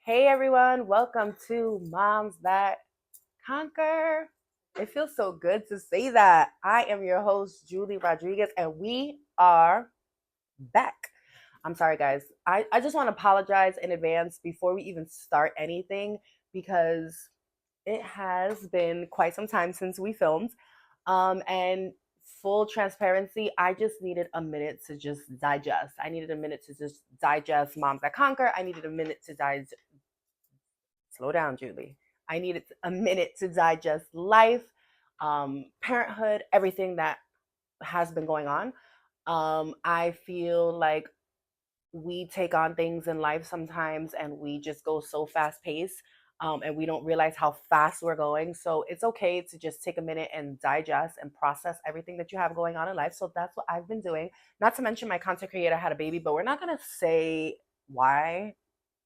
Hey everyone, welcome to Moms That Conquer. It feels so good to say that. I am your host, Julie Rodriguez, and we are back. I'm sorry, guys. I just want to apologize in advance before we even start anything because it has been quite some time since we filmed. And full transparency, I just needed a minute to just digest. I needed a minute to just digest Moms That Conquer. I needed a minute to digest. Slow down, Julie. I needed a minute to digest life, parenthood, everything that has been going on. I feel like we take on things in life sometimes and we just go so fast paced, and we don't realize how fast we're going. So it's okay to just take a minute and digest and process everything that you have going on in life. So that's what I've been doing. Not to mention my content creator had a baby, but we're not going to say why,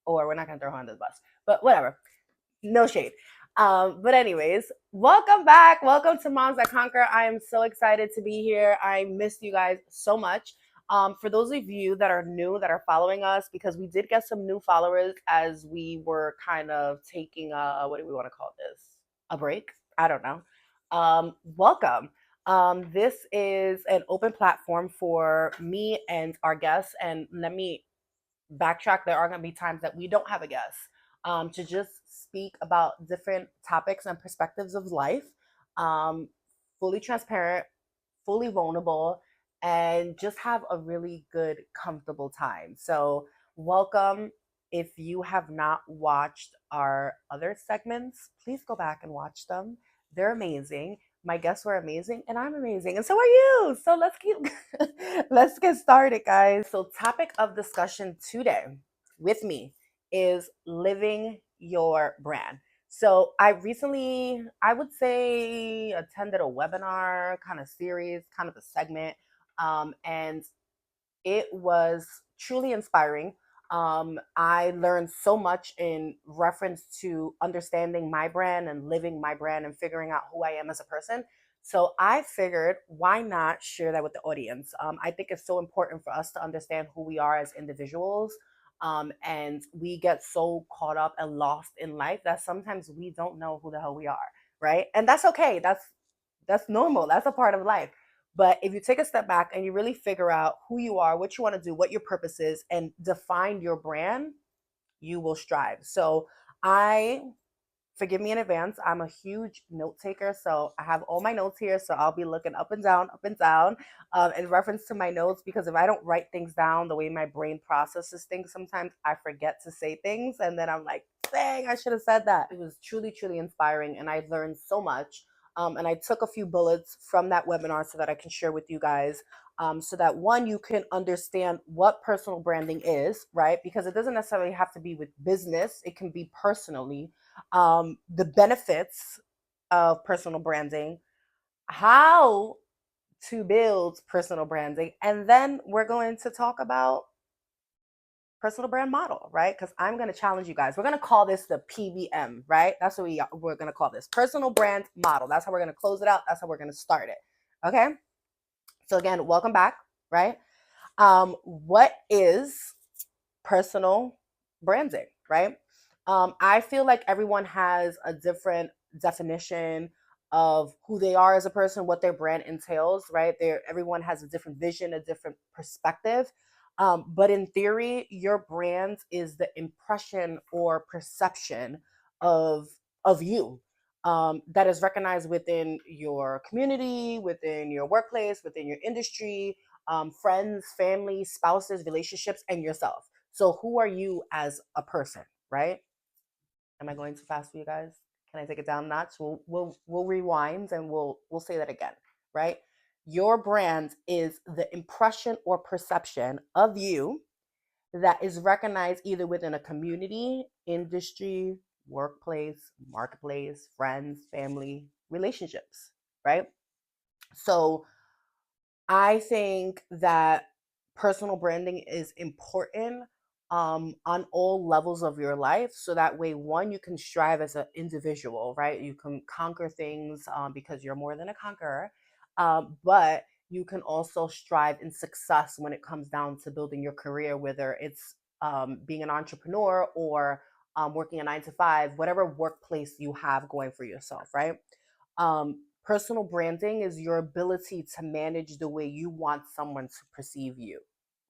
or we're not going to throw her under the bus, but whatever. No shade. But anyways, welcome back. Welcome to Moms That Conquer. I am so excited to be here. I missed you guys so much. For those of you that are new, that are following us, because we did get some new followers as we were kind of taking a, what do we want to call this? A break? I don't know. Welcome. This is an open platform for me and our guests. And let me backtrack. There are going to be times that we don't have a guest, to just speak about different topics and perspectives of life, um, fully transparent, fully vulnerable, and just have a really good, comfortable time. So, welcome. If you have not watched our other segments, please go back and watch them. They're amazing. My guests were amazing, and I'm amazing, and so are you. So let's keep let's get started, guys. So, topic of discussion today with me is living your brand. So I recently, I would say, attended a webinar kind of series, kind of a segment, and it was truly inspiring. I learned so much in reference to understanding my brand and living my brand and figuring out who I am as a person. So I figured, why not share that with the audience? I think it's so important for us to understand who we are as individuals. And we get so caught up and lost in life that sometimes we don't know who the hell we are, right? And that's okay. That's normal. That's a part of life. But if you take a step back and you really figure out who you are, what you want to do, what your purpose is, and define your brand, you will strive. So I forgive me in advance. I'm a huge note taker, so I have all my notes here. So I'll be looking up and down, in reference to my notes, because if I don't write things down the way my brain processes things, sometimes I forget to say things, and then I'm like, dang, I should have said that. It was truly, truly inspiring, and I learned so much. And I took a few bullets from that webinar so that I can share with you guys, so that one, you can understand what personal branding is, right? Because it doesn't necessarily have to be with business, it can be personally, the benefits of personal branding, how to build personal branding, and then we're going to talk about personal brand model, right? Because I'm going to challenge you guys. We're going to call this the PBM, right? That's what we're going to call this, personal brand model. That's how we're going to close it out. That's how we're going to start it. Okay. So again, welcome back, right? What is personal branding, right? I feel like everyone has a different definition of who they are as a person, what their brand entails, right? Everyone has a different vision, a different perspective. But in theory, your brand is the impression or perception of you, that is recognized within your community, within your workplace, within your industry, friends, family, spouses, relationships, and yourself. So who are you as a person, right? Am I going too fast for you guys? Can I take it down a notch? We'll rewind and we'll say that again, right? Your brand is the impression or perception of you that is recognized either within a community, industry, workplace, marketplace, friends, family, relationships, right? So I think that personal branding is important, on all levels of your life. So that way, one, you can strive as an individual, right? You can conquer things, because you're more than a conqueror. But you can also strive in success when it comes down to building your career, whether it's, being an entrepreneur or working a 9 to 5, whatever workplace you have going for yourself, right? Personal branding is your ability to manage the way you want someone to perceive you,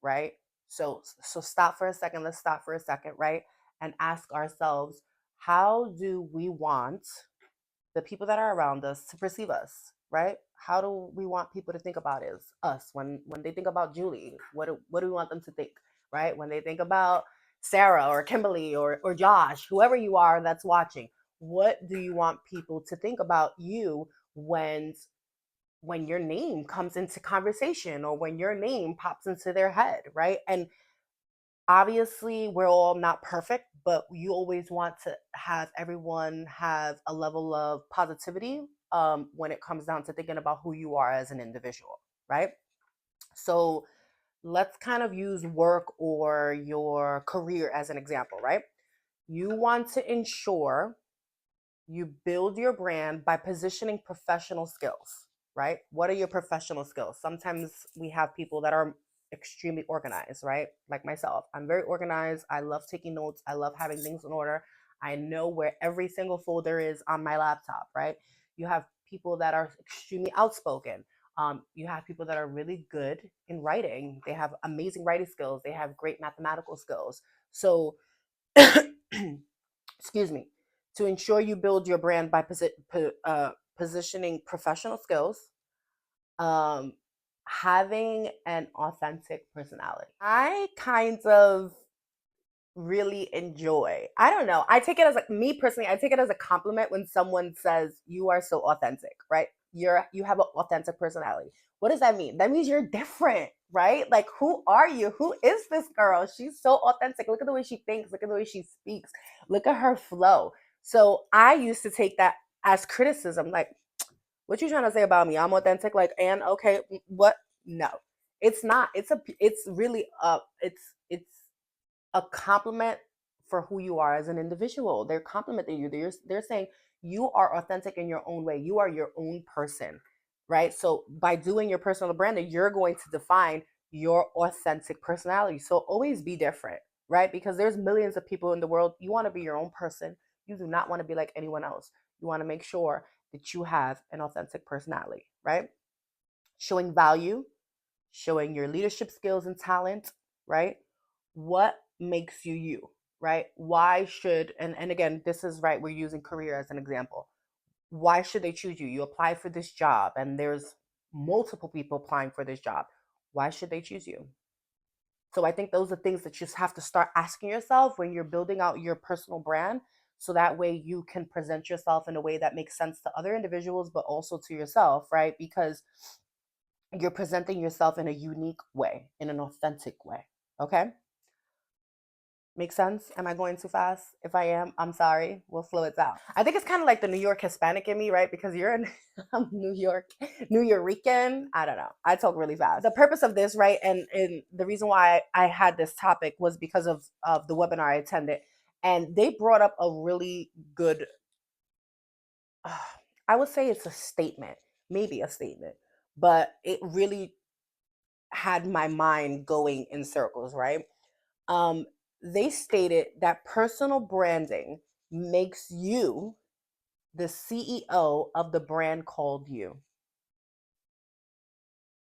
right? So stop for a second. Let's stop for a second, right? And ask ourselves, how do we want the people that are around us to perceive us, right? How do we want people to think about us when they think about Julie? What do we want them to think, right? When they think about Sarah or Kimberly or Josh, whoever you are that's watching, what do you want people to think about you when your name comes into conversation or when your name pops into their head, right? And obviously we're all not perfect, but you always want to have everyone have a level of positivity when it comes down to thinking about who you are as an individual, right? So let's kind of use work or your career as an example, right? You want to ensure you build your brand by positioning professional skills, right? What are your professional skills? Sometimes we have people that are extremely organized, right? Like myself. I'm very organized. I love taking notes. I love having things in order. I know where every single folder is on my laptop, right? You have people that are extremely outspoken. You have people that are really good in writing. They have amazing writing skills. They have great mathematical skills. So excuse me, to ensure you build your brand by positioning professional skills, um, having an authentic personality. I kind of really enjoy. I don't know. I take it as me personally, I take it as a compliment when someone says you are so authentic, right? You have an authentic personality. What does that mean? That means you're different, right? Like who are you? Who is this girl? She's so authentic. Look at the way she thinks, look at the way she speaks. Look at her flow. So I used to take that as criticism, like, what you trying to say about me? I'm authentic, like, and okay, what? No. It's not. It's really it's a compliment for who you are as an individual. They're complimenting you. They're saying you are authentic in your own way. You are your own person, right? So by doing your personal branding, you're going to define your authentic personality. So always be different, right? Because there's millions of people in the world. You want to be your own person. You do not want to be like anyone else. You want to make sure that you have an authentic personality, right? Showing value, showing your leadership skills and talent, right? What makes you you, right? Why should, and again, this is right, we're using career as an example. Why should they choose you? You apply for this job and there's multiple people applying for this job. Why should they choose you? So I think those are things that you just have to start asking yourself when you're building out your personal brand. So that way you can present yourself in a way that makes sense to other individuals, but also to yourself, right? Because you're presenting yourself in a unique way, in an authentic way. Okay? Make sense? Am I going too fast? If I am, I'm sorry. We'll slow it down. I think it's kind of like the New York Hispanic in me, right? Because you're in I'm New Yorican. I don't know. I talk really fast. The purpose of this, right, and the reason why I had this topic was because of the webinar I attended, and they brought up a really good. I would say it's a statement, maybe a statement, but it really had my mind going in circles, right? Um, they stated that personal branding makes you the CEO of the brand called you.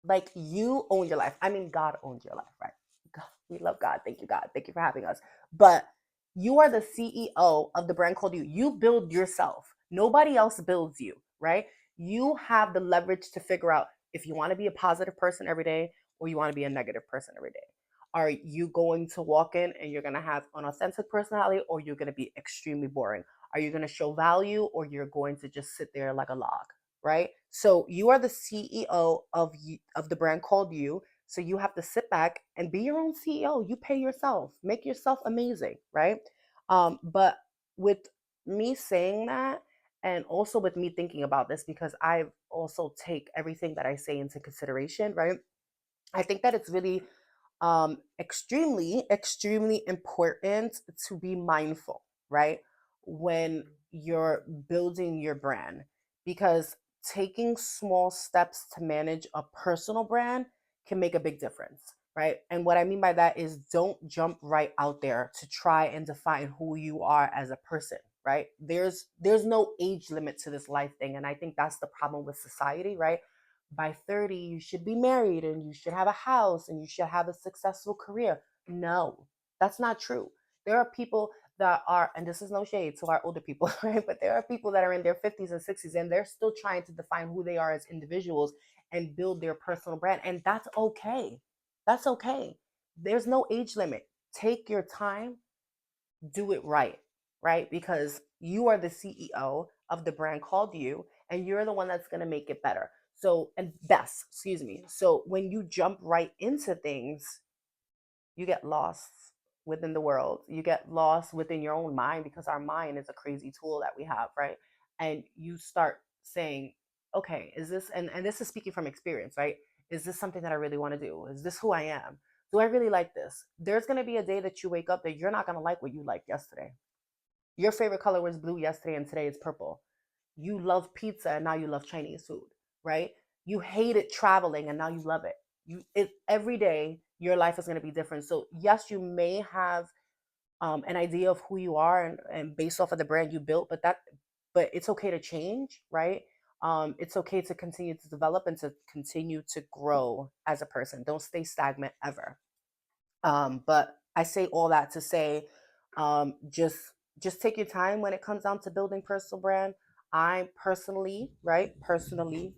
Like you own your life. I mean, God owns your life, right? God, we love God. Thank you, God. Thank you for having us. But you are the CEO of the brand called you. You build yourself. Nobody else builds you, right? You have the leverage to figure out if you want to be a positive person every day or you want to be a negative person every day. Are you going to walk in and you're going to have an authentic personality or you're going to be extremely boring? Are you going to show value or you're going to just sit there like a log? Right? So you are the CEO of the brand called you. So you have to sit back and be your own CEO. You pay yourself, make yourself amazing, right? But with me saying that, and also with me thinking about this, because I also take everything that I say into consideration, right? I think that it's really extremely important to be mindful, right? When you're building your brand, because taking small steps to manage a personal brand can make a big difference, right? And what I mean by that is don't jump right out there to try and define who you are as a person, right? There's no age limit to this life thing, and I think that's the problem with society, right? By 30 you should be married and you should have a house and you should have a successful career. No, that's not true. There are people that are, and this is no shade to our older people, right? But there are people that are in their 50s and 60s and they're still trying to define who they are as individuals and build their personal brand. And that's okay. That's okay. There's no age limit. Take your time, do it right, right? Because you are the CEO of the brand called you, and you're the one that's going to make it better. So, and best, excuse me. So, when you jump right into things, you get lost within the world. You get lost within your own mind because our mind is a crazy tool that we have, right? And you start saying, okay, is this, and this is speaking from experience, right? Is this something that I really want to do? Is this who I am? Do I really like this? There's going to be a day that you wake up that you're not going to like what you liked yesterday. Your favorite color was blue yesterday and today it's purple. You love pizza and now you love Chinese food, right? You hated traveling and now you love it. Every day your life is going to be different. So yes, you may have an idea of who you are and based off of the brand you built, but it's okay to change, right? It's okay to continue to develop and to continue to grow as a person. Don't stay stagnant ever. But I say all that to say, um, just just take your time when it comes down to building personal brand. I personally, right, personally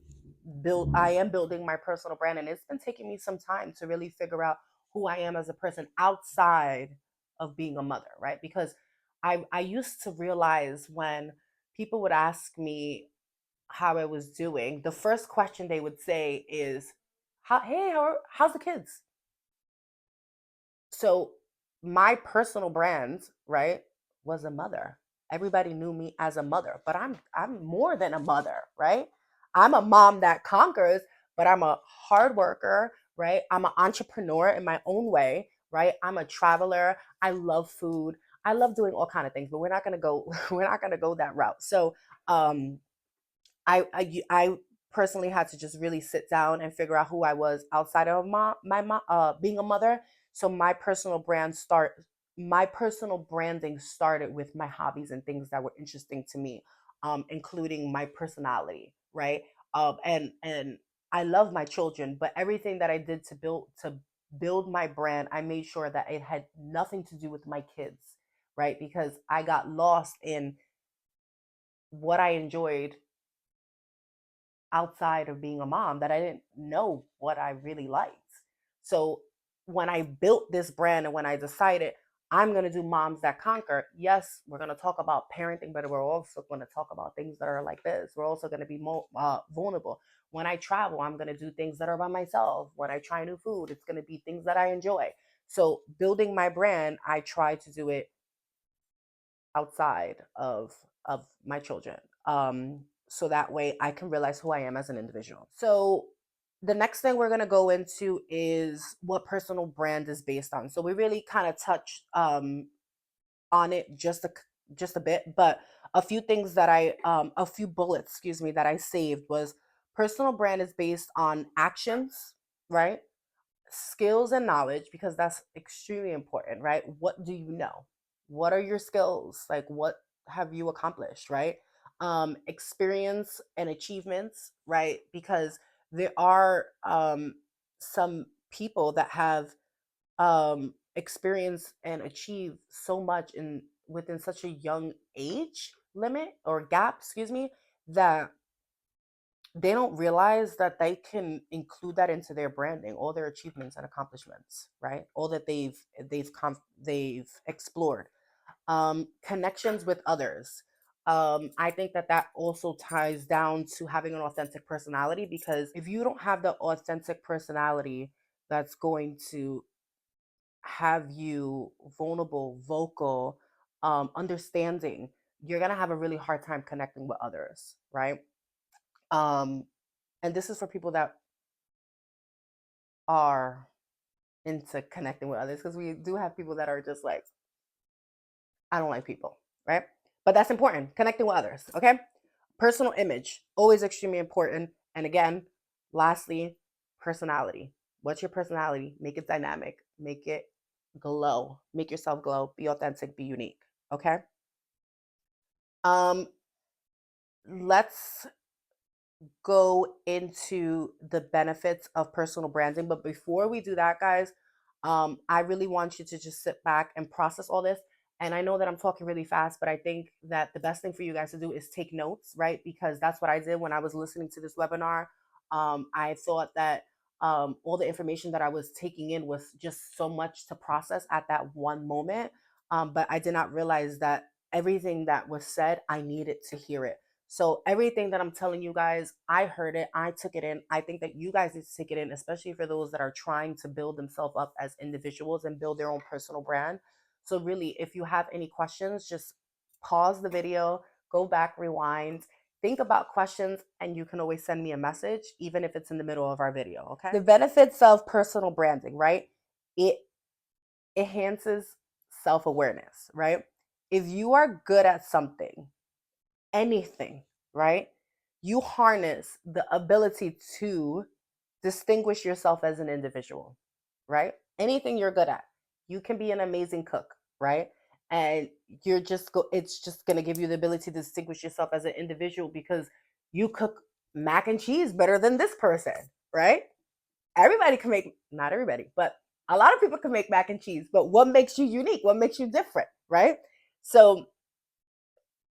build. I am building my personal brand, and it's been taking me some time to really figure out who I am as a person outside of being a mother, right? Because I used to realize when people would ask me how I was doing, the first question they would say is, how's the kids?" So my personal brand, right, was a mother. Everybody knew me as a mother, but I'm more than a mother, right? I'm a mom that conquers, but I'm a hard worker, right? I'm an entrepreneur in my own way, right? I'm a traveler. I love food. I love doing all kind of things, but we're not gonna go we're not gonna go that route. So um I personally had to just really sit down and figure out who I was outside of being a mother. So my personal branding started with my hobbies and things that were interesting to me, including my personality, right? And I love my children, but everything that I did to build my brand, I made sure that it had nothing to do with my kids, right? Because I got lost in what I enjoyed outside of being a mom, that I didn't know what I really liked. So when I built this brand and when I decided I'm going to do Moms That Conquer, yes, we're going to talk about parenting, but we're also going to talk about things that are like this. We're also going to be more vulnerable. When I travel, I'm going to do things that are by myself. When I try new food, it's going to be things that I enjoy. So building my brand, I try to do it outside of my children, so that way I can realize who I am as an individual. So the next thing we're going to go into is what personal brand is based on. So we really kind of touch on it just a bit, but a few bullets, excuse me, that I saved was: personal brand is based on actions, right? Skills and knowledge, because that's extremely important, right? What do you know? What are your skills? Like, what have you accomplished, right? Experience and achievements, right? Because there are some people that have experienced and achieved so much in within such a young age limit or gap, excuse me, that they don't realize that they can include that into their branding, all their achievements and accomplishments, right? All that they've explored. Connections with others. I think that also ties down to having an authentic personality, because if you don't have the authentic personality that's going to have you vulnerable, vocal, understanding, you're gonna have a really hard time connecting with others, right? Um, and this is for people that are into connecting with others, because we do have people that are just like, I don't like people, right? But that's important, connecting with others, okay? Personal image, always extremely important. And again, lastly, personality. What's your personality? Make it dynamic. Make it glow. Make yourself glow. Be authentic. Be unique. Okay. Um, let's go into the benefits of personal branding. But before we do that, guys, I really want you to just sit back and process all this. And I know that I'm talking really fast, but I think that the best thing for you guys to do is take notes, right? Because that's what I did when I was listening to this webinar. I thought that all the information that I was taking in was just so much to process at that one moment. But I did not realize that everything that was said, I needed to hear it. So everything that I'm telling you guys, I heard it, I took it in. I think that you guys need to take it in, especially for those that are trying to build themselves up as individuals and build their own personal brand. So really, if you have any questions, just pause the video, go back, rewind, think about questions, and you can always send me a message, even if it's in the middle of our video, okay? The benefits of personal branding, right? It enhances self-awareness, right? If you are good at something, anything, right? You harness the ability to distinguish yourself as an individual, right? Anything you're good at. You can be an amazing cook, right? And it's just going to give you the ability to distinguish yourself as an individual because you cook mac and cheese better than this person, right? Everybody can make, not everybody, but a lot of people can make mac and cheese, but what makes you unique? What makes you different, right? So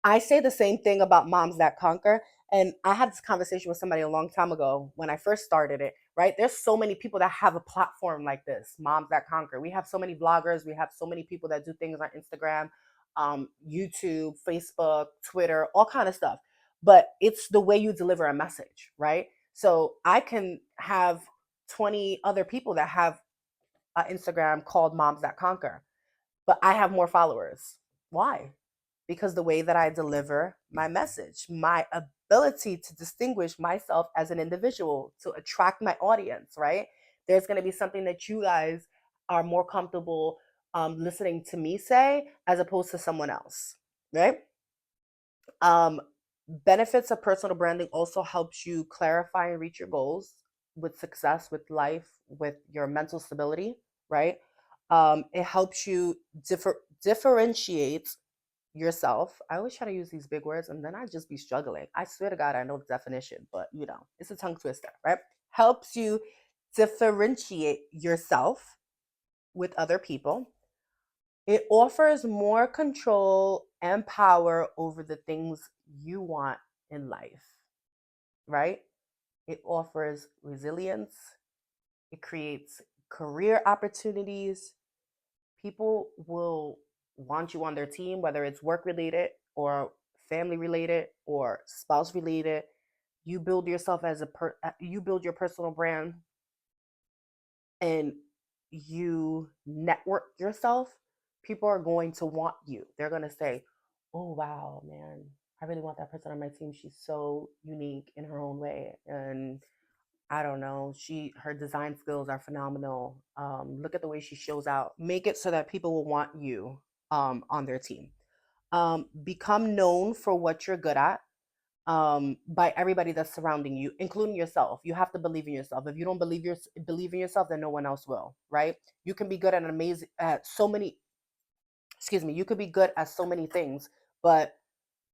I say the same thing about Moms That Conquer. And I had this conversation with somebody a long time ago when I first started it, right? There's so many people that have a platform like this, Moms That Conquer. We have so many bloggers. We have so many people that do things on Instagram, YouTube, Facebook, Twitter, all kind of stuff. But it's the way you deliver a message, right? So I can have 20 other people that have an Instagram called Moms That Conquer, but I have more followers. Why? Because the way that I deliver my message, my ability to distinguish myself as an individual, to attract my audience, right? There's going to be something that you guys are more comfortable listening to me say as opposed to someone else, right? Um, benefits of personal branding also helps you clarify and reach your goals with success, with life, with your mental stability, right? It helps you differentiate yourself. I always try to use these big words and then I just be struggling. I swear to God, I know the definition, but it's a tongue twister, right? Helps you differentiate yourself with other people. It offers more control and power over the things you want in life, right? It offers resilience. It creates career opportunities. People will want you on their team, whether it's work related or family related or spouse related. You build yourself you build your personal brand and you network yourself. People are going to want you. They're going to say, "Oh wow, man, I really want that person on my team. She's so unique in her own way." And I don't know. Her design skills are phenomenal. Look at the way she shows out. Make it so that people will want you on their team. Become known for what you're good at by everybody that's surrounding you, including yourself. You have to believe in yourself. If you don't believe in yourself, then no one else will, right? You can be good at so many. Excuse me. You could be good at so many things, but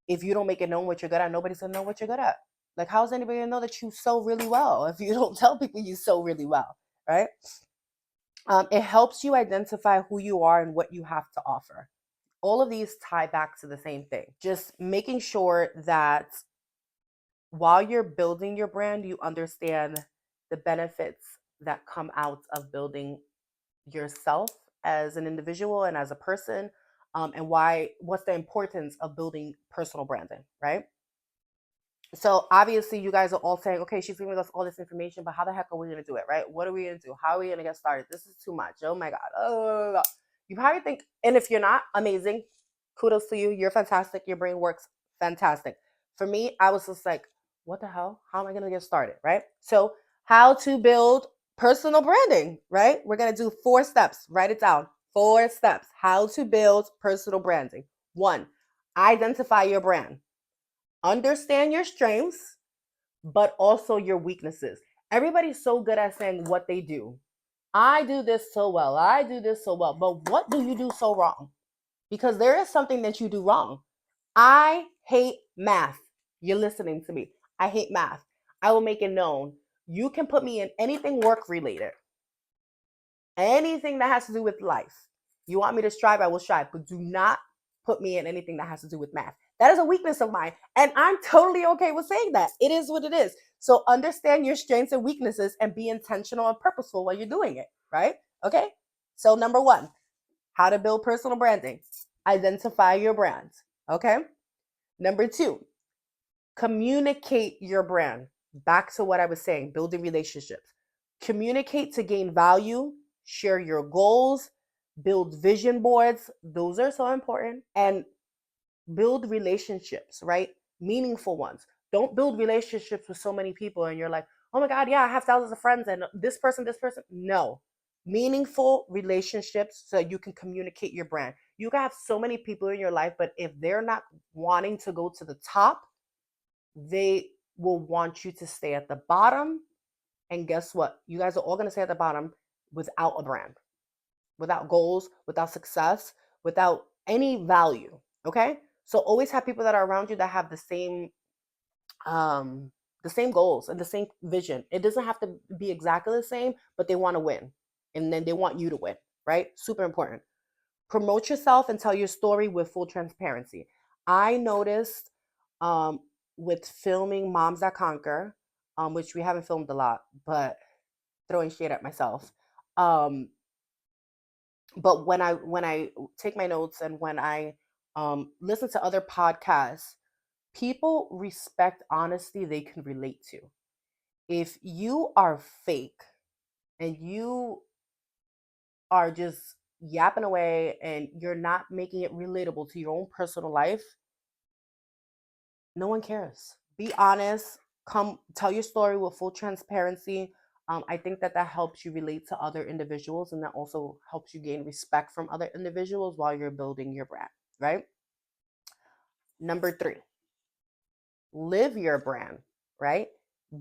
if you don't make it known what you're good at, nobody's gonna know what you're good at. Like, how's anybody gonna know that you sew really well if you don't tell people you sew really well, right? It helps you identify who you are and what you have to offer. All of these tie back to the same thing. Just making sure that while you're building your brand, you understand the benefits that come out of building yourself as an individual and as a person, and what's the importance of building personal branding, right? So obviously you guys are all saying, okay, she's giving us all this information, but how the heck are we going to do it, right? What are we going to do? How are we going to get started? This is too much. Oh my God. Oh, you probably think, and if you're not, amazing, kudos to you. You're fantastic. Your brain works fantastic. For me, I was just like, what the hell? How am I going to get started, right? So how to build personal branding, right? We're going to do 4 steps. Write it down. 4 steps. How to build personal branding. 1, identify your brand. Understand your strengths, but also your weaknesses. Everybody's so good at saying what they do. I do this so well. I do this so well. But what do you do so wrong? Because there is something that you do wrong. I hate math. You're listening to me. I hate math. I will make it known. You can put me in anything work related, anything that has to do with life. You want me to strive, I will strive, but do not put me in anything that has to do with math. That is a weakness of mine. And I'm totally okay with saying that. It is what it is. So understand your strengths and weaknesses and be intentional and purposeful while you're doing it, right? Okay. So, number one, how to build personal branding. Identify your brand. Okay. Number two, communicate your brand. Back to what I was saying, building relationships. Communicate to gain value, share your goals, build vision boards. Those are so important. And build relationships, right? Meaningful ones. Don't build relationships with so many people and you're like, oh my God, yeah, I have thousands of friends and this person, this person. No. Meaningful relationships so you can communicate your brand. You can have so many people in your life, but if they're not wanting to go to the top, they will want you to stay at the bottom. And guess what? You guys are all going to stay at the bottom without a brand, without goals, without success, without any value. Okay. So always have people that are around you that have the same goals and the same vision. It doesn't have to be exactly the same, but they want to win. And then they want you to win, right? Super important. Promote yourself and tell your story with full transparency. I noticed with filming Moms That Conquer, which we haven't filmed a lot, but throwing shade at myself. But when I take my notes and when I listen to other podcasts, people respect honesty they can relate to. If you are fake and you are just yapping away and you're not making it relatable to your own personal life, no one cares. Be honest. Come tell your story with full transparency. I think that that helps you relate to other individuals and that also helps you gain respect from other individuals while you're building your brand, right? Number three, live your brand, right?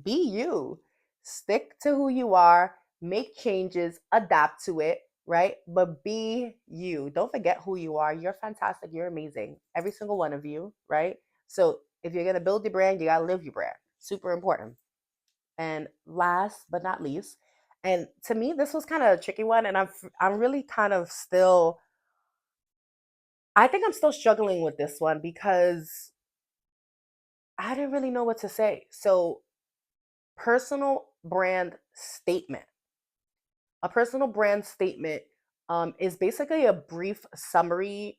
Be you. Stick to who you are, make changes, adapt to it, right? But be you. Don't forget who you are. You're fantastic. You're amazing. Every single one of you, right? So if you're going to build your brand, you got to live your brand. Super important. And last but not least, and to me, this was kind of a tricky one. And I'm really kind of still, I think I'm still struggling with this one because I didn't really know what to say. So, personal brand statement. A personal brand statement is basically a brief summary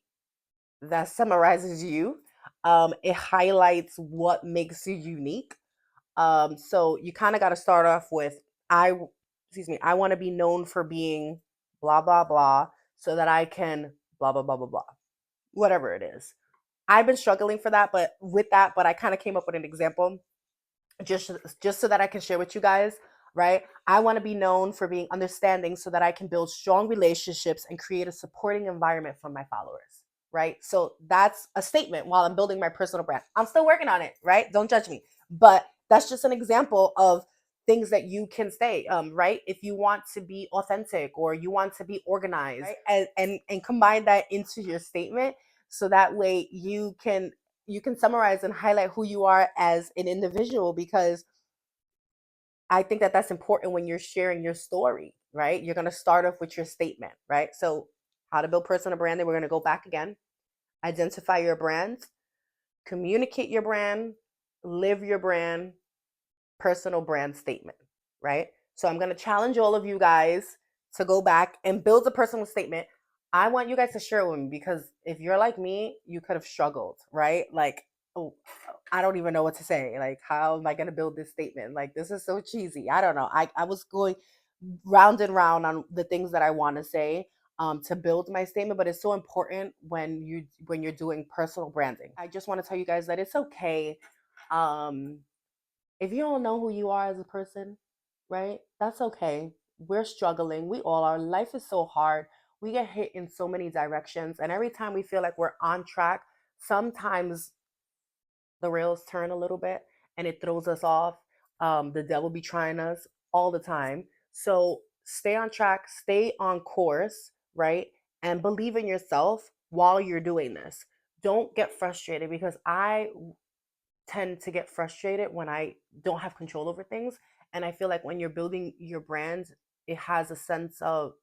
that summarizes you. It highlights what makes you unique. So you kind of got to start off with I, excuse me, I want to be known for being blah blah blah, so that I can blah blah blah blah blah, whatever it is. I've been struggling for that, but with that, but I kind of came up with an example just so that I can share with you guys, right? I want to be known for being understanding so that I can build strong relationships and create a supporting environment for my followers, right? So that's a statement while I'm building my personal brand. I'm still working on it, right? Don't judge me. But that's just an example of things that you can say, right? If you want to be authentic or you want to be organized, right? And combine that into your statement so that way you can summarize and highlight who you are as an individual, because I think that that's important when you're sharing your story, right? You're going to start off with your statement, right? So, how to build personal branding, we're going to go back again. Identify your brand, communicate your brand, live your brand, personal brand statement, right? So, I'm going to challenge all of you guys to go back and build a personal statement. I want you guys to share it with me because if you're like me, you could have struggled, right? Like, oh, I don't even know what to say. Like, how am I going to build this statement? Like, this is so cheesy. I don't know. I was going round and round on the things that I want to say to build my statement, but it's so important when you're doing personal branding. I just want to tell you guys that it's okay um, if you don't know who you are as a person, right? That's okay. We're struggling. We all are. Life is so hard. We get hit in so many directions. And every time we feel like we're on track, sometimes the rails turn a little bit and it throws us off. The devil be trying us. all the time. So stay on track, stay on course, right? And believe in yourself while you're doing this. Don't get frustrated, because I tend to get frustrated when I don't have control over things. And I feel like when you're building your brand, it has a sense of,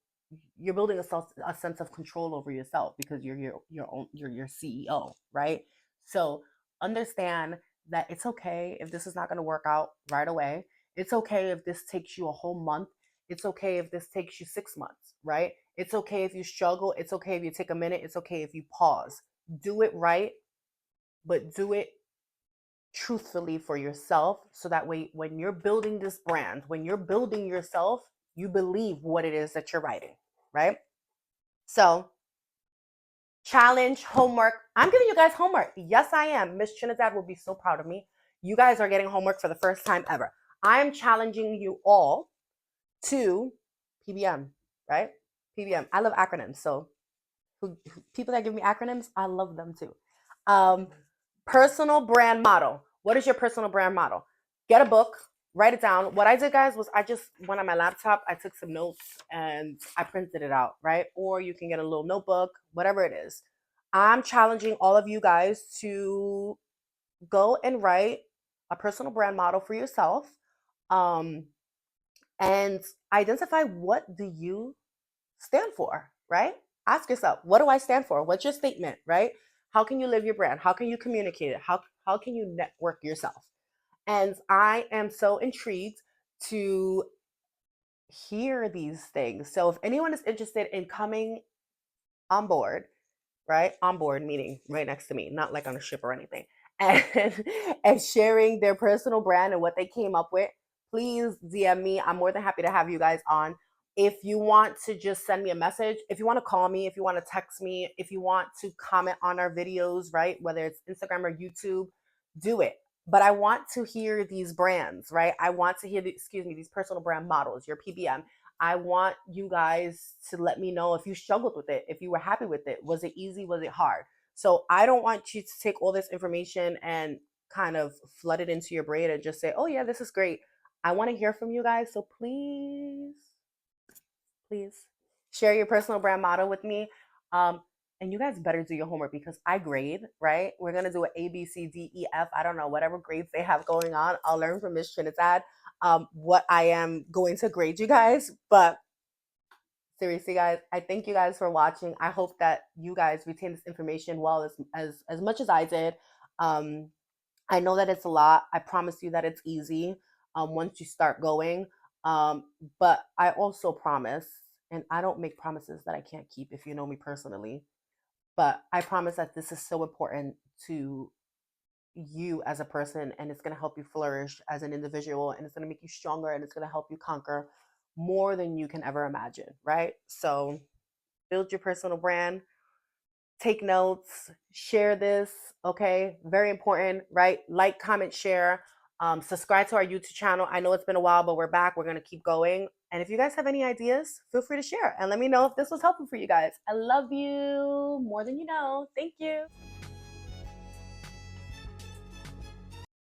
you're building a sense of control over yourself, because you're your own, you're your CEO, right? So understand that it's okay if this is not going to work out right away. It's okay if this takes you a whole month. It's okay if this takes you 6 months, right? It's okay if you struggle. It's okay if you take a minute. It's okay if you pause. Do it right, but do it truthfully for yourself, so that way when you're building this brand, when you're building yourself, you believe what it is that you're writing, right? So challenge, homework. I'm giving you guys homework. Yes, I am. Miss Trinidad will be so proud of me. You guys are getting homework for the first time ever. I am challenging you all to PBM, right? PBM. I love acronyms. So people that give me acronyms, I love them too. Personal brand model. What is your personal brand model? Get a book, write it down. What I did, guys, was I just went on my laptop, I took some notes, and I printed it out, right? Or you can get a little notebook, whatever it is. I'm challenging all of you guys to go and write a personal brand model for yourself, um, and identify, what do you stand for, right? Ask yourself, what do I stand for? What's your statement, right? How can you live your brand? How can you communicate it? How can you network yourself? And I am so intrigued to hear these things. So if anyone is interested in coming on board, right? On board meaning right next to me, not like on a ship or anything. And and sharing their personal brand and what they came up with, please DM me. I'm more than happy to have you guys on. If you want to just send me a message, if you want to call me, if you want to text me, if you want to comment on our videos, right? Whether it's Instagram or YouTube, do it. But I want to hear these brands, right? I want to hear these personal brand models, your PBM. I want you guys to let me know if you struggled with it, if you were happy with it. Was it easy? Was it hard? So I don't want you to take all this information and kind of flood it into your brain and just say, oh, yeah, this is great. I want to hear from you guys. So please share your personal brand model with me. And you guys better do your homework, because I grade, right? We're going to do an A, B, C, D, E, F. I don't know, whatever grades they have going on. I'll learn from Miss Trinidad what I am going to grade you guys. But seriously, guys, I thank you guys for watching. I hope that you guys retain this information well, as much as I did. Um, I know that it's a lot. I promise you that it's easy once you start going. Um, but I also promise, and I don't make promises that I can't keep if you know me personally, but I promise that this is so important to you as a person, and it's going to help you flourish as an individual, and it's going to make you stronger, and it's going to help you conquer more than you can ever imagine, right? So build your personal brand, take notes, share this, okay? Very important, right? Like, comment, share, subscribe to our YouTube channel. I know it's been a while, but we're back. We're going to keep going. And if you guys have any ideas, feel free to share and let me know if this was helpful for you guys. I love you more than you know. Thank you.